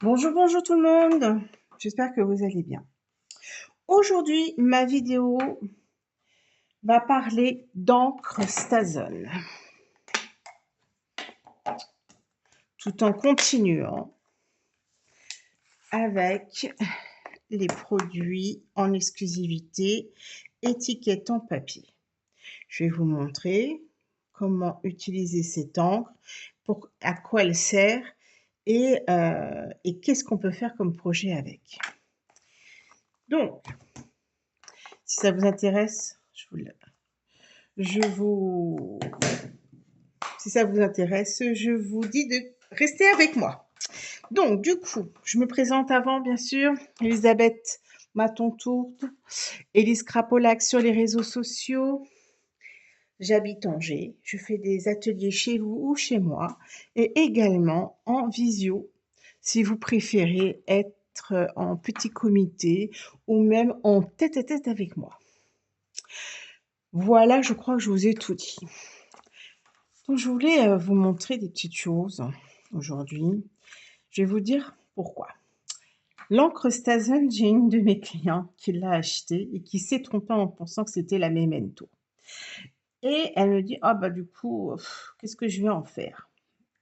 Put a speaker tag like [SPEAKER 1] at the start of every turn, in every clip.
[SPEAKER 1] Bonjour, bonjour tout le monde. J'espère que vous allez bien. Aujourd'hui, ma vidéo va parler d'encre Stazone, tout en continuant avec les produits en exclusivité, étiquette en papier. Je vais vous montrer comment utiliser cette encre, à quoi elle sert et qu'est-ce qu'on peut faire comme projet avec. Donc, si ça vous intéresse, si ça vous intéresse, je vous dis de rester avec moi. Donc, du coup, je me présente avant, bien sûr, Elisabeth Maton-Tourte, Élise Crapolac sur les réseaux sociaux. J'habite Angers, je fais des ateliers chez vous ou chez moi, et également en visio, si vous préférez être en petit comité ou même en tête-à-tête avec moi. Voilà, je crois que je vous ai tout dit. Donc, je voulais vous montrer des petites choses aujourd'hui. Je vais vous dire pourquoi. L'encre Stazone, j'ai une de mes clients qui l'a achetée et qui s'est trompée en pensant que c'était la Memento. Et elle me dit, ah bah du coup, qu'est-ce que je vais en faire?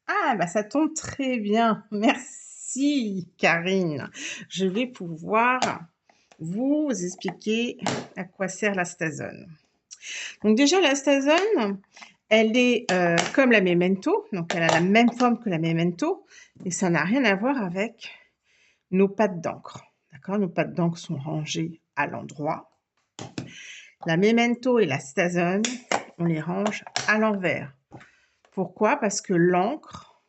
[SPEAKER 1] Ah bah ça tombe très bien, merci Karine. Je vais pouvoir vous expliquer à quoi sert la Stazone. Donc déjà la Stazone, elle est comme la Memento, donc elle a la même forme que la Memento, et ça n'a rien à voir avec nos pattes d'encre. D'accord? Nos pattes d'encre sont rangées à l'endroit. La Memento et la Stazone, on les range à l'envers. Pourquoi? Parce que l'encre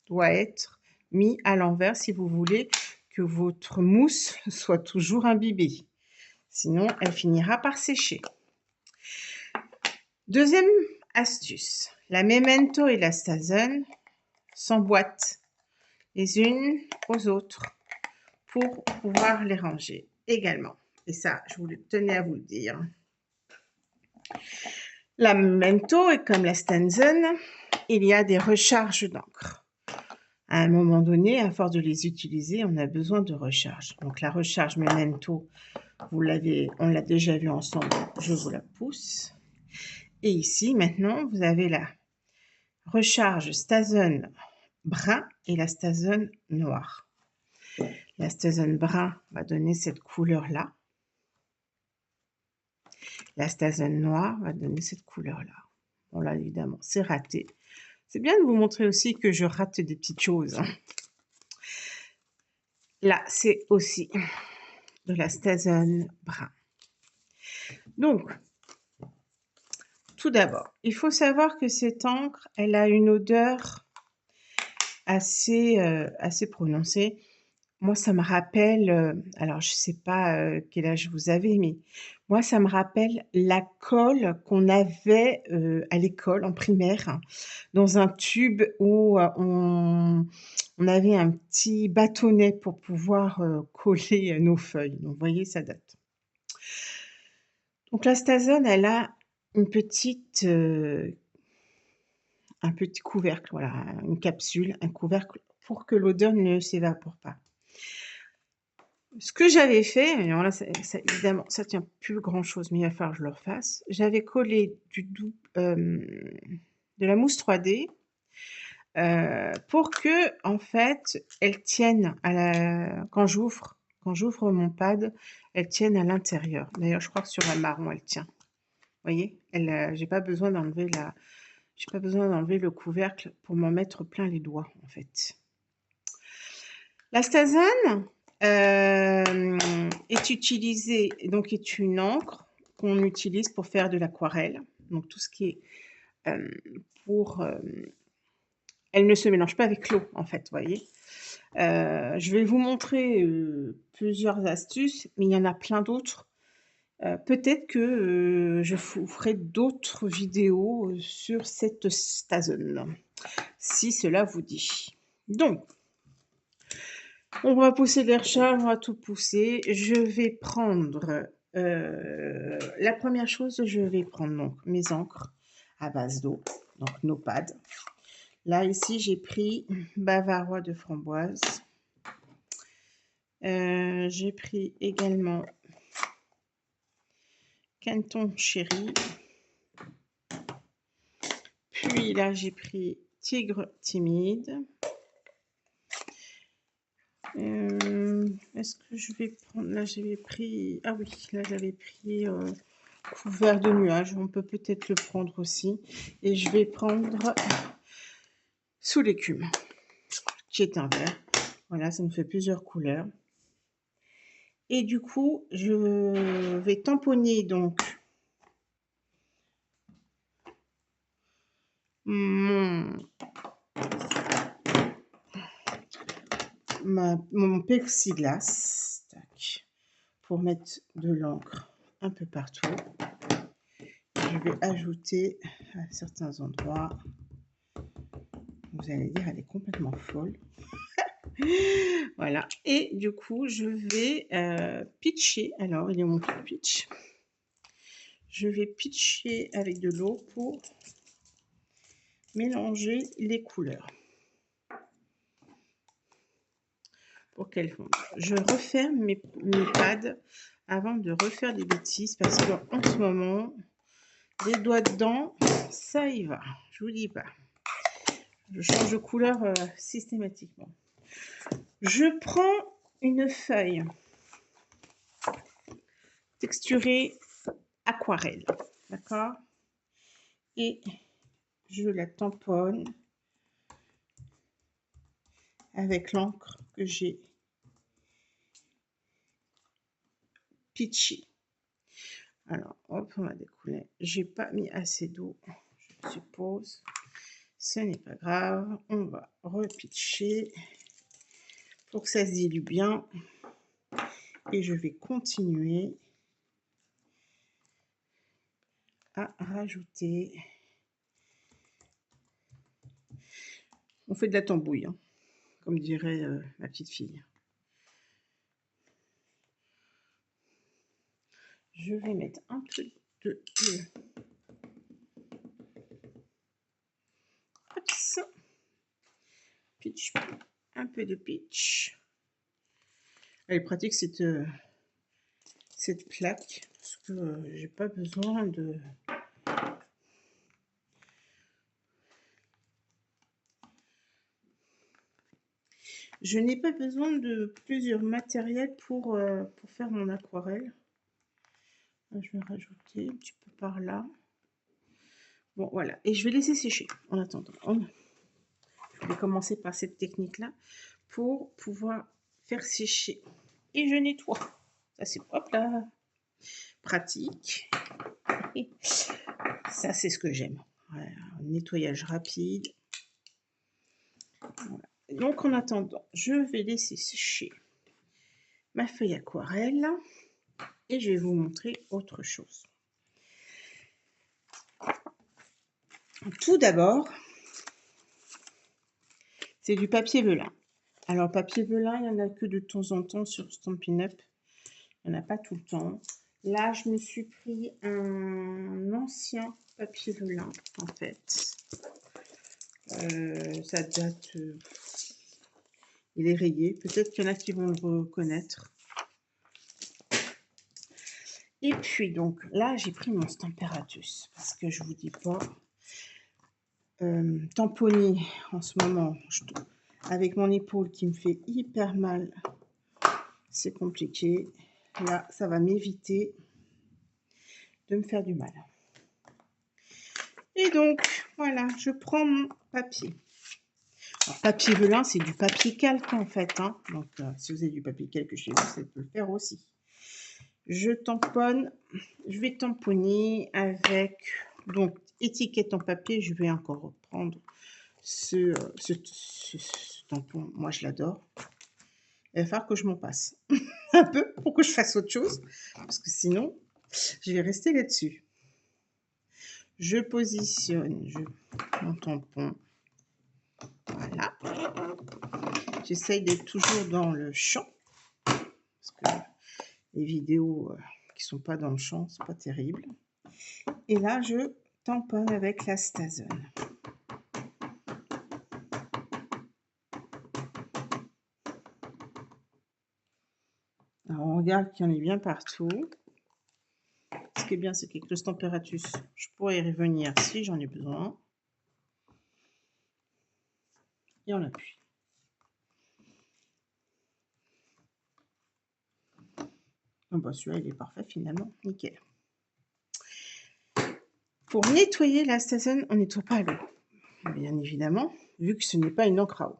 [SPEAKER 1] doit être mise à l'envers si vous voulez que votre mousse soit toujours imbibée. Sinon, elle finira par sécher. Deuxième astuce, la Memento et la Stazone s'emboîtent les unes aux autres pour pouvoir les ranger également. Et ça, je voulais tenir à vous le dire. La Memento est comme la Stazone, il y a des recharges d'encre. À un moment donné, à force de les utiliser, on a besoin de recharge. Donc la recharge Memento, on l'a déjà vu ensemble, je vous la pousse. Et ici, maintenant, vous avez la recharge Stazone brun et la Stazone noire. La Stazone brun va donner cette couleur-là. La Stazone noire va donner cette couleur-là. Bon là, évidemment, c'est raté. C'est bien de vous montrer aussi que je rate des petites choses. Là, c'est aussi de la Stazone brun. Donc, tout d'abord, il faut savoir que cette encre, elle a une odeur assez prononcée. Moi, ça me rappelle, alors je ne sais pas quel âge vous avez, mais moi, ça me rappelle la colle qu'on avait à l'école en primaire, dans un tube où on avait un petit bâtonnet pour pouvoir coller nos feuilles. Donc, vous voyez, ça date. Donc, la Stazone, elle a un petit couvercle, voilà, une capsule, un couvercle pour que l'odeur ne s'évapore pas. Ce que j'avais fait, alors là, évidemment, ça tient plus grand-chose, mais il va falloir que je le refasse. J'avais collé de la mousse 3D pour que, en fait, elle tienne quand j'ouvre mon pad, elle tienne à l'intérieur. D'ailleurs, je crois que sur la marron, elle tient. Vous voyez, j'ai pas besoin d'enlever le couvercle pour m'en mettre plein les doigts, en fait. La Stazone est une encre qu'on utilise pour faire de l'aquarelle. Donc tout ce qui est elle ne se mélange pas avec l'eau, en fait, vous voyez. Je vais vous montrer plusieurs astuces, mais il y en a plein d'autres. Peut-être que je vous ferai d'autres vidéos sur cette Stazone, si cela vous dit. Donc, on va pousser les recharges, on va tout pousser. Je vais prendre, la première chose, je vais prendre donc mes encres à base d'eau, donc nos pads. Là, ici, j'ai pris Bavarois de framboise. J'ai pris également Canton Chéri. Puis là, j'ai pris Tigre Timide. Est-ce que je vais prendre... Là, j'avais pris... Ah oui, là, j'avais pris Couvert de nuages. On peut peut-être le prendre aussi. Et je vais prendre Sous l'écume, qui est un vert. Voilà, ça me fait plusieurs couleurs. Et du coup, je vais tamponner donc mon plexiglas, tac, pour mettre de l'encre un peu partout. Je vais ajouter à certains endroits. Vous allez dire, elle est complètement folle. Voilà. Et du coup, je vais pitcher. Alors, il est où mon pitch? Je vais pitcher avec de l'eau pour mélanger les couleurs. Pour qu'elles fondent. Je referme mes pads avant de refaire des bêtises parce qu'en ce moment, les doigts dedans, ça y va. Je vous dis pas. Je change de couleur systématiquement. Je prends une feuille texturée aquarelle, d'accord? Et je la tamponne avec l'encre que j'ai pitchée. Alors, hop, on va découler. J'ai pas mis assez d'eau, je suppose. Ce n'est pas grave. On va repitcher pour que ça se dilue bien. Et je vais continuer à rajouter. On fait de la tambouille, hein, comme dirait ma petite fille. Je vais mettre un peu de pitch, un peu de pitch. Elle est pratique cette plaque parce que j'ai pas besoin de je n'ai pas besoin de plusieurs matériels pour faire mon aquarelle. Je vais rajouter un petit peu par là. Bon, voilà. Et je vais laisser sécher en attendant. Je vais commencer par cette technique-là pour pouvoir faire sécher. Et je nettoie. Ça, c'est hop là. Pratique. Et ça, c'est ce que j'aime. Voilà. Un nettoyage rapide. Voilà. Donc, en attendant, je vais laisser sécher ma feuille aquarelle et je vais vous montrer autre chose. Tout d'abord, c'est du papier velin. Alors, papier velin, il n'y en a que de temps en temps sur Stampin' Up. Il n'y en a pas tout le temps. Là, je me suis pris un ancien papier velin, en fait. Ça date... il est rayé. Peut-être qu'il y en a qui vont le reconnaître. Et puis, donc, là, j'ai pris mon Stamparatus. Parce que je vous dis pas... tamponner en ce moment avec mon épaule qui me fait hyper mal, c'est compliqué. Là, ça va m'éviter de me faire du mal. Et donc, voilà, je prends mon papier. Alors, papier velin, c'est du papier calque en fait. Hein. Donc, si vous avez du papier calque chez vous, ça peut le faire aussi. Je tamponne, je vais tamponner avec donc étiquette en papier. Je vais encore reprendre ce tampon. Moi, je l'adore. Il va falloir que je m'en passe un peu pour que je fasse autre chose, parce que sinon, je vais rester là-dessus. Je positionne mon tampon. Voilà. J'essaye d'être toujours dans le champ, parce que les vidéos qui sont pas dans le champ, c'est pas terrible. Et là, je tamponne avec la Stazen. Alors, on regarde qu'il y en ait bien partout. Ce qui est bien, c'est qu'avec le Stamparatus, je pourrais y revenir si j'en ai besoin. Et on appuie. Oh bah celui-là, il est parfait finalement. Nickel. Pour nettoyer la Stazen, on ne nettoie pas à l'eau. Bien évidemment, vu que ce n'est pas une encre à eau.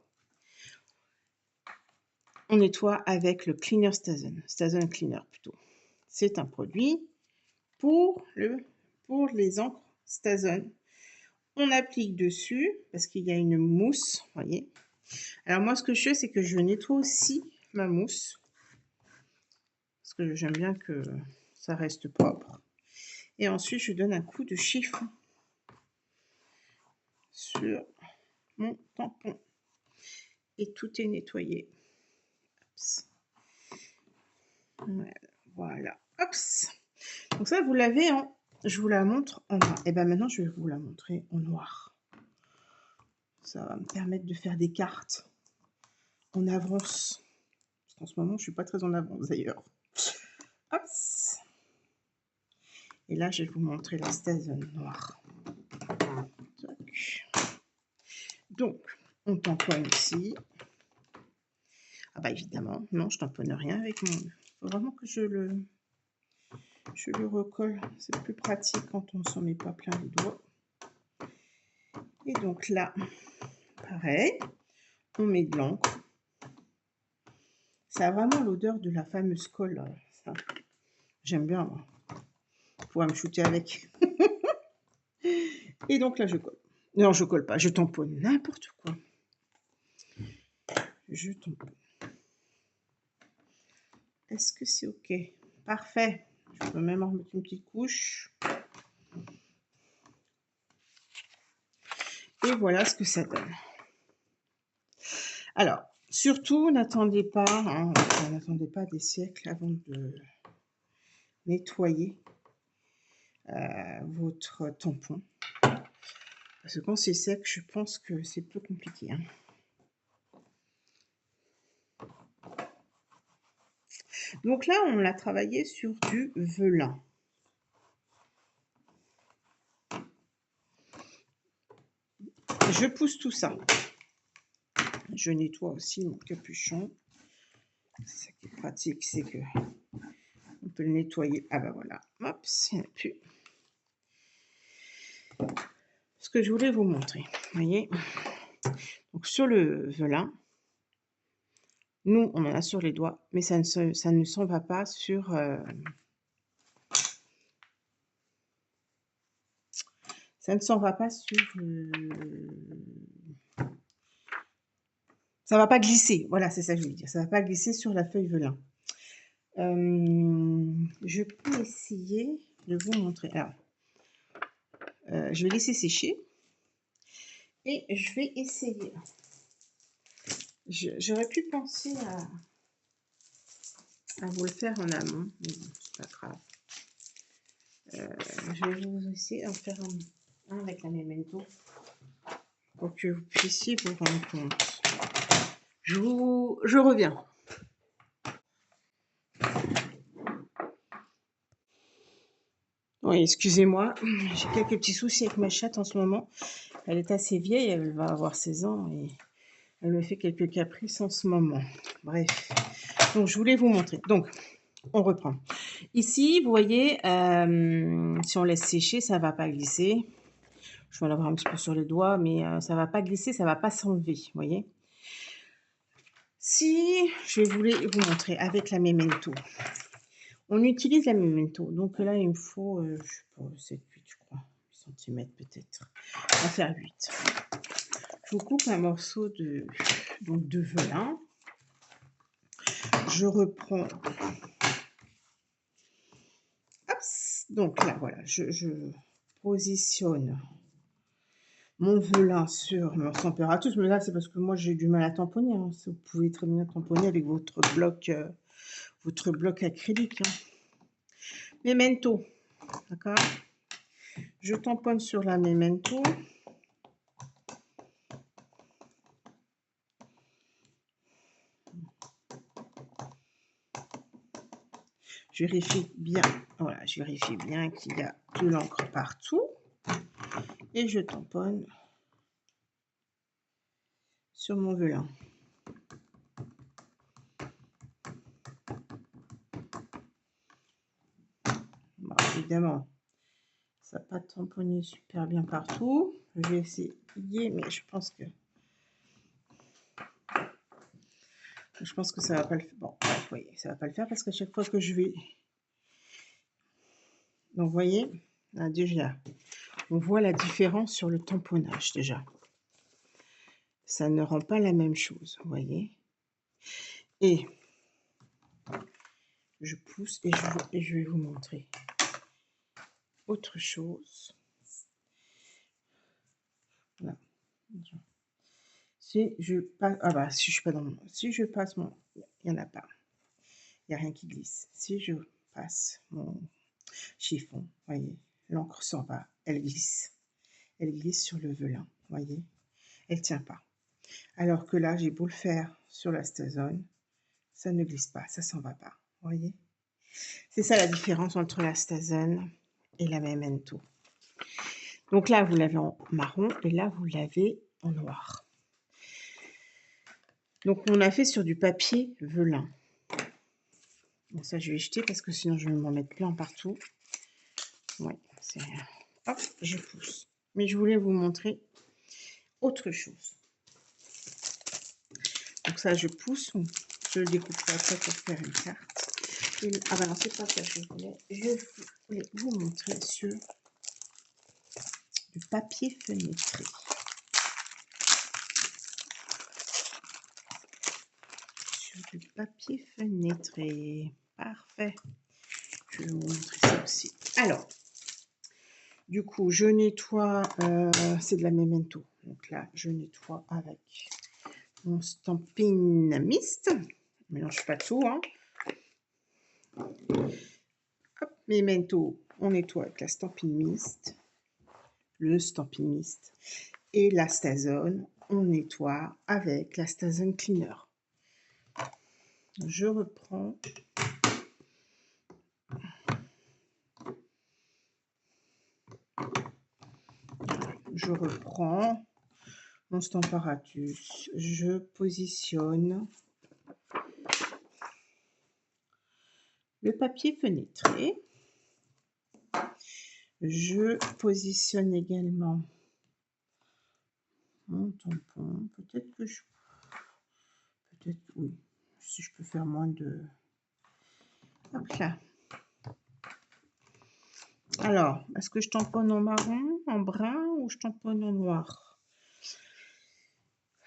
[SPEAKER 1] On nettoie avec le Cleaner Stazen. Stazen Cleaner plutôt. C'est un produit pour les encres Stazen. On applique dessus parce qu'il y a une mousse, voyez. Alors moi, ce que je fais, c'est que je nettoie aussi ma mousse. Parce que j'aime bien que ça reste propre. Et ensuite, je donne un coup de chiffon sur mon tampon. Et tout est nettoyé. Ops. Voilà. Ops. Donc ça, vous l'avez en... Je vous la montre en noir. Et bien maintenant, je vais vous la montrer en noir. Ça va me permettre de faire des cartes en avance. Parce qu'en ce moment, je ne suis pas très en avance d'ailleurs. Ops. Et là, je vais vous montrer la Stazen noire. Donc, on tamponne ici. Ah bah évidemment, non, je tamponne rien avec mon... Il faut vraiment que je le recolle. C'est plus pratique quand on ne s'en met pas plein les doigts. Et donc là, pareil, on met de l'encre. Ça a vraiment l'odeur de la fameuse colle. J'aime bien, moi. Pouvoir me shooter avec. Et donc là, je colle. Non, je colle pas, je tamponne n'importe quoi. Je tamponne. Est-ce que c'est OK? Parfait. Je peux même en remettre une petite couche. Et voilà ce que ça donne. Alors, surtout, n'attendez pas, n'attendez pas des siècles avant de nettoyer votre tampon. Parce que quand c'est sec, je pense que c'est peu compliqué. Hein. Donc là, on l'a travaillé sur du velin. Je pousse tout ça. Je nettoie aussi mon capuchon. Ce qui est pratique, c'est que on peut le nettoyer. Ah ben voilà, hop, il n'y en a plus. Ce que je voulais vous montrer, vous voyez. Donc sur le velin, nous, on en a sur les doigts, mais ça ne s'en va pas sur... ça ne s'en va pas sur... ça va pas glisser, voilà, c'est ça que je voulais dire. Ça va pas glisser sur la feuille velin. Je peux essayer de vous montrer. Alors, je vais laisser sécher. Et je vais essayer. J'aurais pu penser à vous le faire en amont, mais bon, c'est pas grave. Je vais vous essayer d'en faire un avec la Memento pour que vous puissiez vous rendre compte. Je reviens. Oui, excusez-moi, j'ai quelques petits soucis avec ma chatte en ce moment. Elle est assez vieille, elle va avoir 16 ans et elle me fait quelques caprices en ce moment. Bref, donc je voulais vous montrer. Donc, on reprend. Ici, vous voyez, si on laisse sécher, ça ne va pas glisser. Je vais en avoir un petit peu sur les doigts, mais ça ne va pas glisser, ça ne va pas s'enlever, vous voyez. Si je voulais vous montrer avec la Memento, on utilise la Memento. Donc là, il me faut, je sais pas, 7, 8, je crois, 8 cm peut-être. On va faire 8. Je vous coupe un morceau de velin. Je reprends. Hop, donc là, voilà, je positionne mon velin sur mon Stamparatus, mais là c'est parce que moi j'ai du mal à tamponner. Hein. Vous pouvez très bien tamponner avec votre bloc acrylique. Hein. Memento, d'accord. Je tamponne sur la Memento. Je vérifie bien, voilà, je vérifie bien qu'il y a de l'encre partout. Et je tamponne sur mon velin. Bon, évidemment, ça n'a pas tamponné super bien partout. Je vais essayer, mais je pense que ça va pas le faire. Bon, vous voyez, ça va pas le faire parce qu'à chaque fois que je vais... Donc, vous voyez, là, déjà, on voit la différence sur le tamponnage, déjà. Ça ne rend pas la même chose, vous voyez. Et je pousse et je vais vous montrer autre chose. Voilà. Si je passe... Ah bah, si je suis pas dans mon... Si je passe mon... Il n'y en a pas. Il n'y a rien qui glisse. Si je passe mon chiffon, voyez, l'encre s'en va, elle glisse. Elle glisse sur le velin, voyez. Elle tient pas. Alors que là, j'ai beau le faire sur la Stazone, ça ne glisse pas, ça s'en va pas, voyez. C'est ça la différence entre la Stazone et la Memento. Donc là, vous l'avez en marron et là, vous l'avez en noir. Donc, on a fait sur du papier velin. Bon, ça, je vais jeter parce que sinon, je vais m'en mettre plein partout. Ouais, c'est... Hop, je pousse. Mais je voulais vous montrer autre chose. Donc ça, je pousse. Je le découperai après pour faire une carte. Et... Ah bah non, c'est pas ça que je voulais. Je voulais vous montrer sur du papier fenêtré. Sur du papier fenêtré. Parfait. Je vais vous montrer ça aussi. Alors, du coup, je nettoie, c'est de la Memento. Donc là, je nettoie avec mon Stampin' Mist. Je mélange pas tout, hein. Hop, Memento, on nettoie avec la Stampin' Mist. Le Stampin' Mist. Et la Stazone, on nettoie avec la Stazone Cleaner. Je reprends. Je reprends mon Stamparatus. Je positionne le papier fenêtré. Je positionne également mon tampon. Peut-être que je... Peut-être, oui. Si je peux faire moins de... Hop là. Alors, est-ce que je tamponne en marron, en brun ou je tamponne en noir?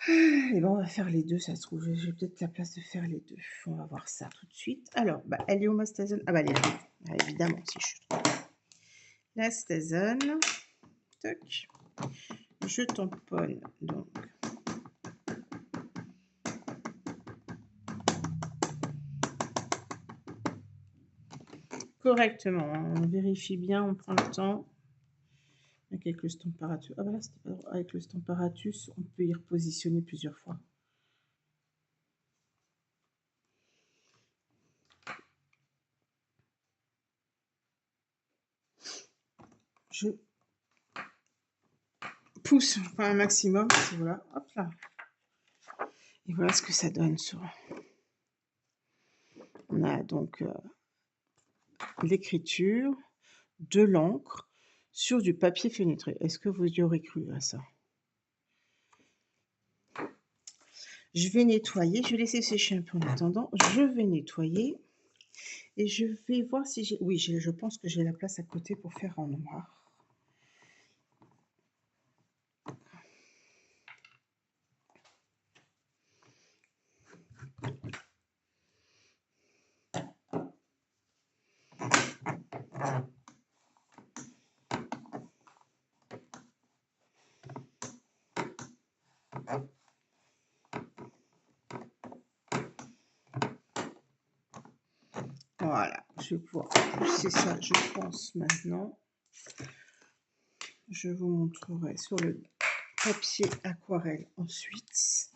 [SPEAKER 1] Et ben, on va faire les deux, ça se trouve. J'ai peut-être la place de faire les deux. On va voir ça tout de suite. Alors, bah, elle est où ma Stazone? Ah bah, elle est là. Ah, évidemment, si je trouve. La Stazone. Toc. Je tamponne donc. Correctement. On vérifie bien, on prend le temps. Avec le Stamparatus. Ah bah là, c'était pas drôle. Avec le Stamparatus, on peut y repositionner plusieurs fois. Je pousse enfin, un maximum. Voilà, hop là. Et voilà ce que ça donne sur. On a donc l'écriture, de l'encre sur du papier fenêtré. Est-ce que vous y aurez cru à ça? Je vais nettoyer. Je vais laisser sécher un peu en attendant. Je vais nettoyer. Et je vais voir si j'ai... Oui, je pense que j'ai la place à côté pour faire en noir. Voilà, je vais pouvoir pousser ça, je pense, maintenant. Je vous montrerai sur le papier aquarelle ensuite.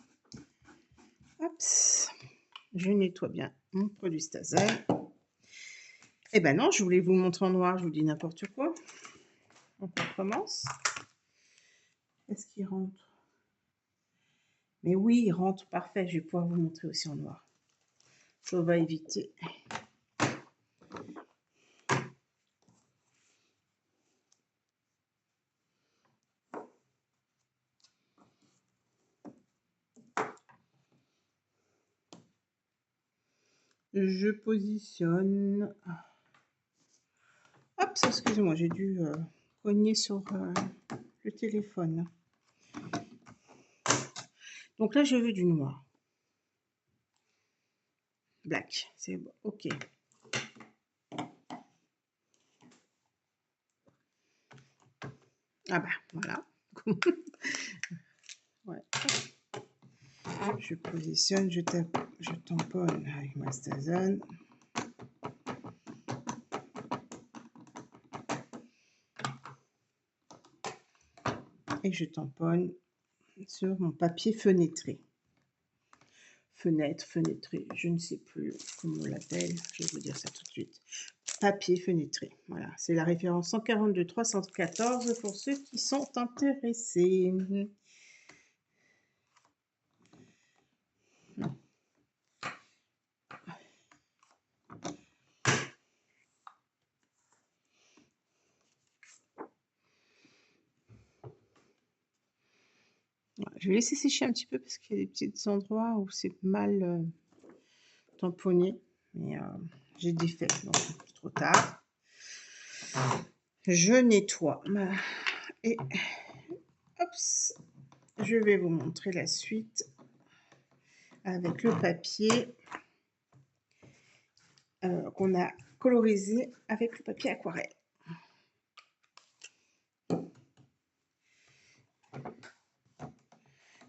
[SPEAKER 1] Hop, je nettoie bien mon produit Stazone. Eh ben non, je voulais vous le montrer en noir, je vous dis n'importe quoi. Donc on commence. Est-ce qu'il rentre? Mais oui, il rentre, parfait. Je vais pouvoir vous montrer aussi en noir. On va éviter. Je positionne. Hop, excusez-moi, j'ai dû cogner sur le téléphone. Donc là, je veux du noir. Black, c'est bon, ok. Ah bah, voilà. Ouais. Je positionne, je tamponne avec ma Stazen. Et je tamponne sur mon papier fenêtré. Fenêtre, fenêtré, je ne sais plus comment on l'appelle, je vais vous dire ça tout de suite. Papier fenêtré, voilà, c'est la référence 142 314 pour ceux qui sont intéressés. Je vais laisser sécher un petit peu parce qu'il y a des petits endroits où c'est mal tamponné, mais j'ai défait, donc c'est trop tard. Je nettoie et hop, je vais vous montrer la suite avec le papier qu'on a colorisé avec le papier aquarelle.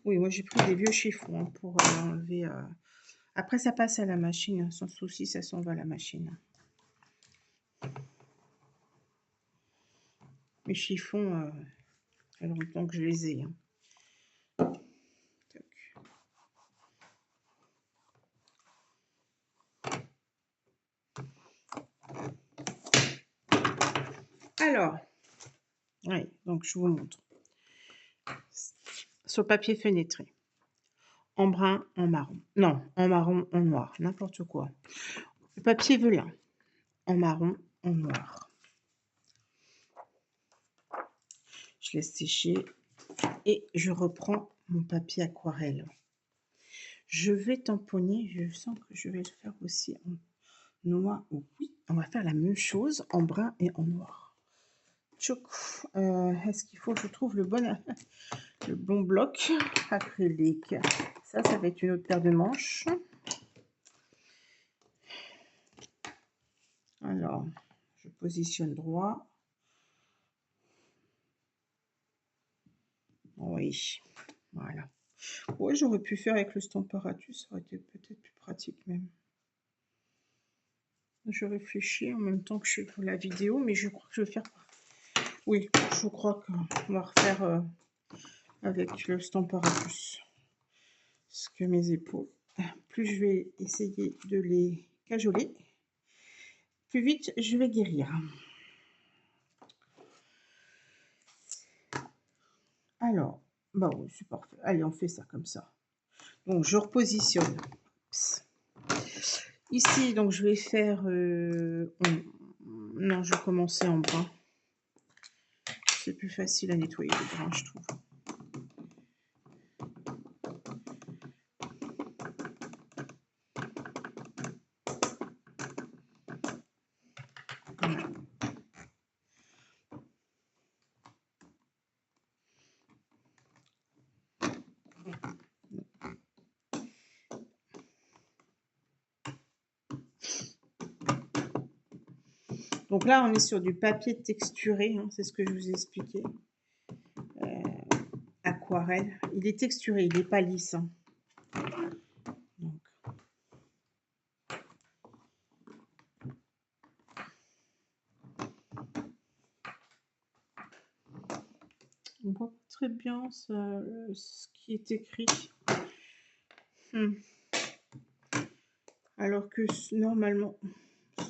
[SPEAKER 1] Oui, moi j'ai pris des vieux chiffons pour enlever. Après, ça passe à la machine, sans souci, ça s'en va à la machine. Mes chiffons, il y a longtemps que je les ai. Alors, oui, donc je vous montre. Sur papier fenêtré, en brun, en marron. Non, en marron, en noir, n'importe quoi. Le papier velin, en marron, en noir. Je laisse sécher et je reprends mon papier aquarelle. Je vais tamponner, je sens que je vais le faire aussi en noir. Oui, on va faire la même chose en brun et en noir. Est-ce qu'il faut que je trouve le bon bloc acrylique? Ça va être une autre paire de manches. Alors, je positionne droit. Oui, voilà. Ouais, j'aurais pu faire avec le Stamparatus, ça aurait été peut-être plus pratique même. Je réfléchis en même temps que je fais pour la vidéo, mais je crois que je vais faire... Oui, je crois qu'on va refaire avec le Stamparatus. Parce que mes épaules, plus je vais essayer de les cajoler, plus vite je vais guérir. Alors, bah oui, c'est parfait. Allez, on fait ça comme ça. Donc, je repositionne. Ici, donc, je vais faire... Non, je vais commencer en brun. C'est plus facile à nettoyer le brun, je trouve. Voilà. Donc là, on est sur du papier texturé, hein, c'est ce que je vous ai expliqué. Aquarelle. Il est texturé, il n'est pas lisse. Hein. Donc. On voit très bien ce qui est écrit. Alors que normalement,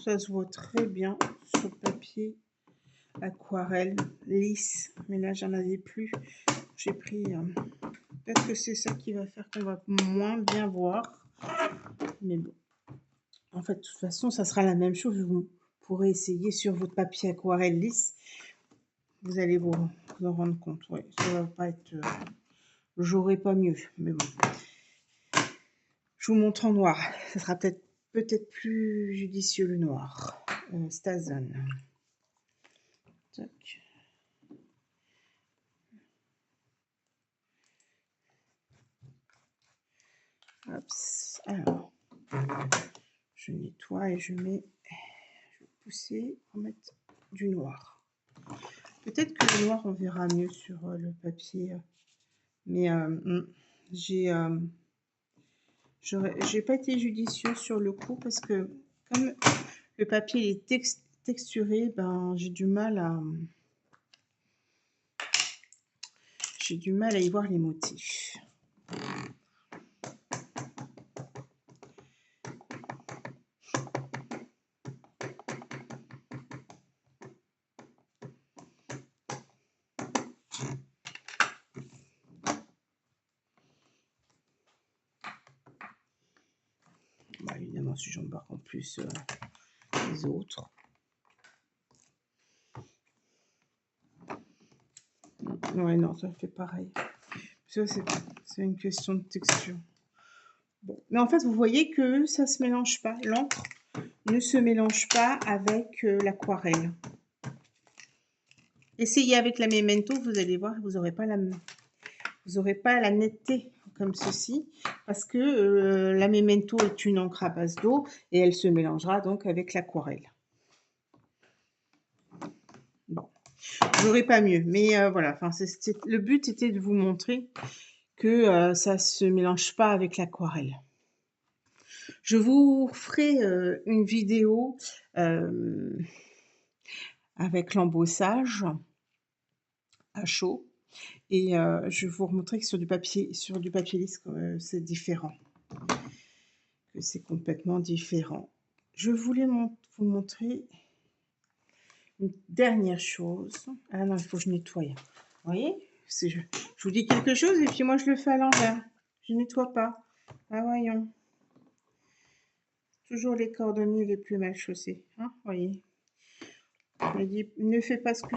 [SPEAKER 1] Ça se voit très bien sur le papier aquarelle lisse. Mais là, j'en avais plus. J'ai pris... peut-être que c'est ça qui va faire qu'on va moins bien voir. Mais bon. En fait, de toute façon, ça sera la même chose. Vous pourrez essayer sur votre papier aquarelle lisse. Vous allez vous en rendre compte. Ouais, ça va pas être... j'aurais pas mieux. Mais bon. Je vous montre en noir. Ça sera peut-être plus judicieux le noir. Stason. Tac. Hop. Alors, je nettoie et je mets... je vais pousser pour mettre du noir. Peut-être que le noir, on verra mieux sur le papier. Mais j'ai pas été judicieux sur le coup parce que comme le papier est texturé, ben j'ai du mal à y voir les motifs. Bah, évidemment, si j'embarque en plus les autres. Ouais, non, ça fait pareil. Ça, c'est une question de texture. Bon. Mais en fait, vous voyez que ça se mélange pas. L'encre ne se mélange pas avec l'aquarelle. Essayez avec la Memento, vous allez voir, vous n'aurez pas la netteté comme ceci, parce que la Memento est une encre à base d'eau et elle se mélangera donc avec l'aquarelle. Bon, j'aurais pas mieux, mais voilà. Enfin, le but était de vous montrer que ça se mélange pas avec l'aquarelle. Je vous ferai une vidéo avec l'embossage à chaud et je vais vous remontrer que sur du papier lisse, c'est différent. Que c'est complètement différent. Je voulais vous montrer une dernière chose. Ah non, il faut que je nettoie. Vous voyez, je vous dis quelque chose et puis moi je le fais à l'envers. Je nettoie pas. Ah voyons. Toujours les cordonniers les plus mal chaussés. Hein, voyez. Je dis, ne fais pas ce que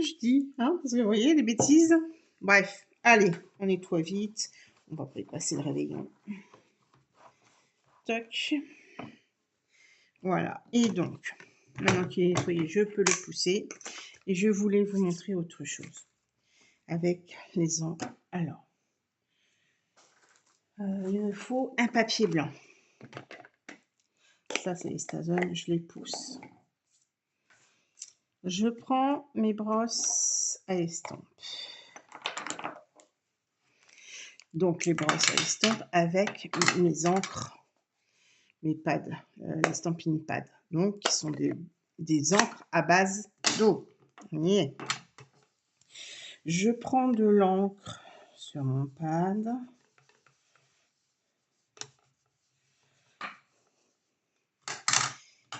[SPEAKER 1] je dis. Hein, parce que vous voyez, les bêtises. Bref, allez, on nettoie vite. On va pas y passer le réveillon. Tac. Voilà. Et donc, maintenant qu'il est nettoyé, je peux le pousser. Et je voulais vous montrer autre chose. Avec les encres. Alors, il me faut un papier blanc. Ça, c'est les Stason. Je les pousse. Je prends mes brosses à estampe. Donc, les brosses à estampe avec mes encres, mes pads, les stamping pads. Donc, qui sont des encres à base d'eau. Yeah. Je prends de l'encre sur mon pad.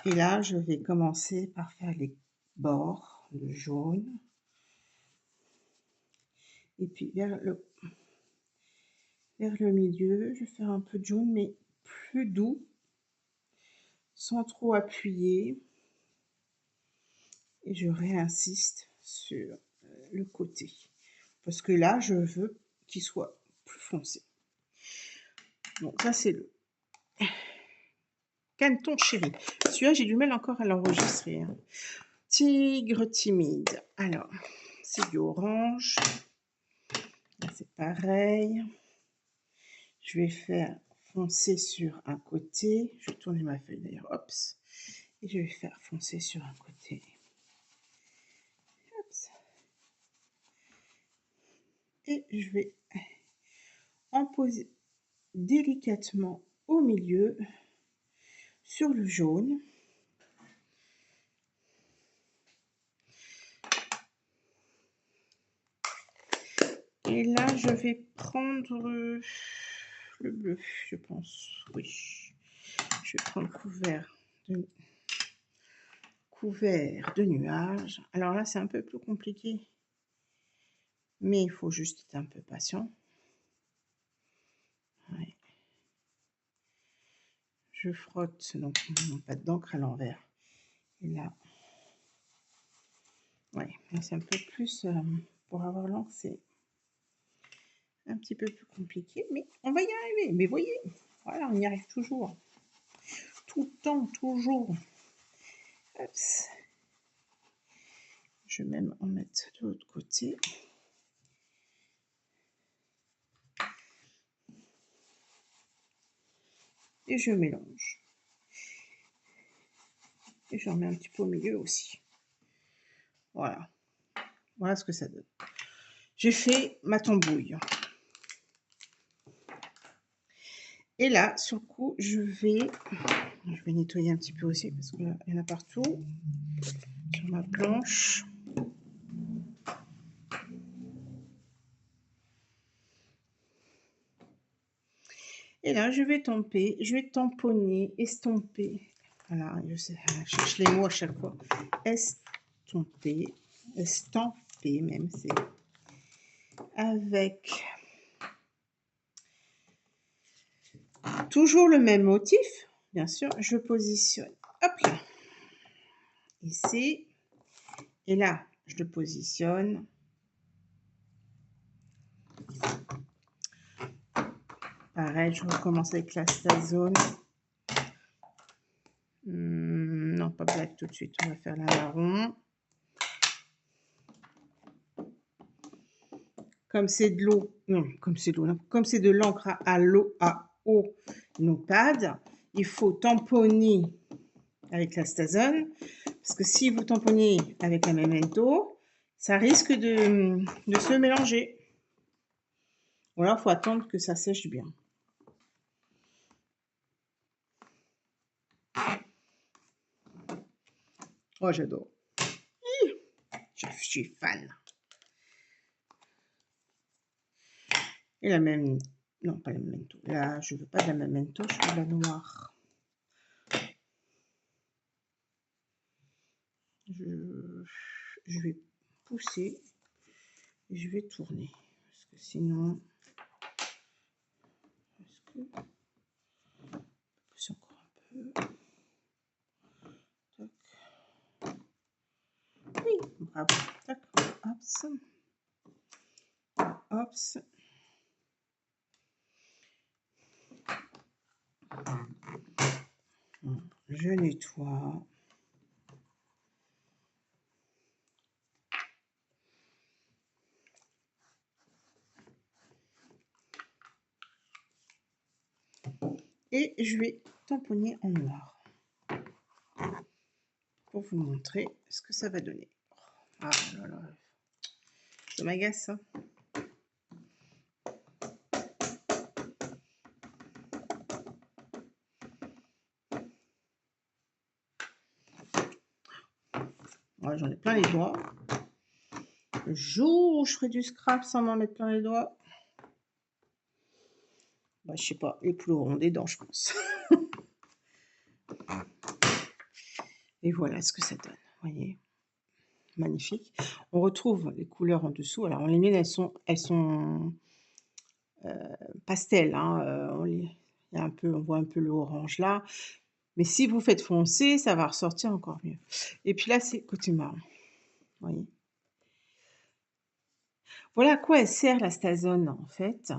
[SPEAKER 1] Et là, je vais commencer par faire les bords de jaune. Et puis vers le milieu, je vais faire un peu de jaune, mais plus doux, sans trop appuyer. Et je réinsiste sur le côté. Parce que là, je veux qu'il soit plus foncé. Donc ça, c'est le Canton Chéri. Celui-là, j'ai du mal encore à l'enregistrer. Hein. Tigre timide. Alors, c'est du orange. Là, c'est pareil. Je vais faire foncer sur un côté. Je vais tourner ma feuille d'ailleurs. Hop. Et je vais faire foncer sur un côté. Hop. Et je vais en poser délicatement au milieu sur le jaune. Et là, je vais prendre le bleu, je pense. Oui. Je vais prendre couvert de nuages. Alors là, c'est un peu plus compliqué, mais il faut juste être un peu patient. Ouais. Je frotte donc mon pâte d'encre à l'envers. Et là, ouais, c'est un peu plus pour avoir l'encre, c'est un petit peu plus compliqué, mais on va y arriver. Mais voyez, voilà, on y arrive toujours. Tout le temps, toujours. Oups. Je vais même en mettre de l'autre côté. Et je mélange. Et j'en mets un petit peu au milieu aussi. Voilà. Voilà ce que ça donne. J'ai fait ma tambouille. Et là, sur le coup, je vais nettoyer un petit peu aussi parce qu'il y en a partout sur ma planche. Et là, je vais tamponner, estomper. Voilà, je cherche les mots à chaque fois. Estomper même, c'est avec toujours le même motif, bien sûr. Je positionne, hop là, ici. Et là, je le positionne. Pareil, je recommence avec la Stazone. Non, pas black tout de suite. On va faire la marron. Comme c'est de l'eau, non, comme c'est de l'eau, comme c'est de l'encre à eau notade, il faut tamponner avec la Stazone. Parce que si vous tamponnez avec la Memento, ça risque de se mélanger. Ou alors, il faut attendre que ça sèche bien. Oh, j'adore. Je suis fan. Et la même... Non, pas la Memento. Là, je veux pas de la Memento, je veux la noire. Je vais pousser. Et je vais tourner. Parce que sinon... Pousse encore un peu. Tac. Oui, bravo. Tac. Hops. Hops. Je nettoie. Et je vais tamponner en noir. Pour vous montrer ce que ça va donner. Ah là là. Ça m'agace, ça. Ouais, j'en ai plein les doigts. Le jour où je ferai du scrap sans m'en mettre plein les doigts, bah, je sais pas, les poules auront des dents, je pense. Et voilà ce que ça donne, vous voyez. Magnifique. On retrouve les couleurs en dessous. Alors, les miennes, elles sont pastel. Hein. On voit un peu le orange là. Mais si vous faites foncer, ça va ressortir encore mieux. Et puis là, c'est côté marron. Vous voyez. Voilà à quoi elle sert la Stazone, en fait.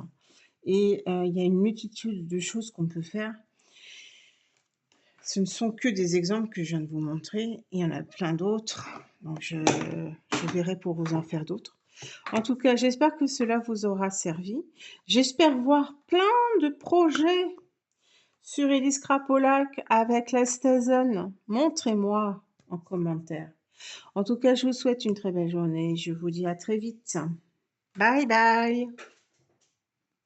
[SPEAKER 1] Et il y a une multitude de choses qu'on peut faire. Ce ne sont que des exemples que je viens de vous montrer. Il y en a plein d'autres. Donc, je verrai pour vous en faire d'autres. En tout cas, j'espère que cela vous aura servi. J'espère voir plein de projets sur Elise Crapolac avec la Stazone. Montrez-moi en commentaire. En tout cas, je vous souhaite une très belle journée. Je vous dis à très vite. Bye bye.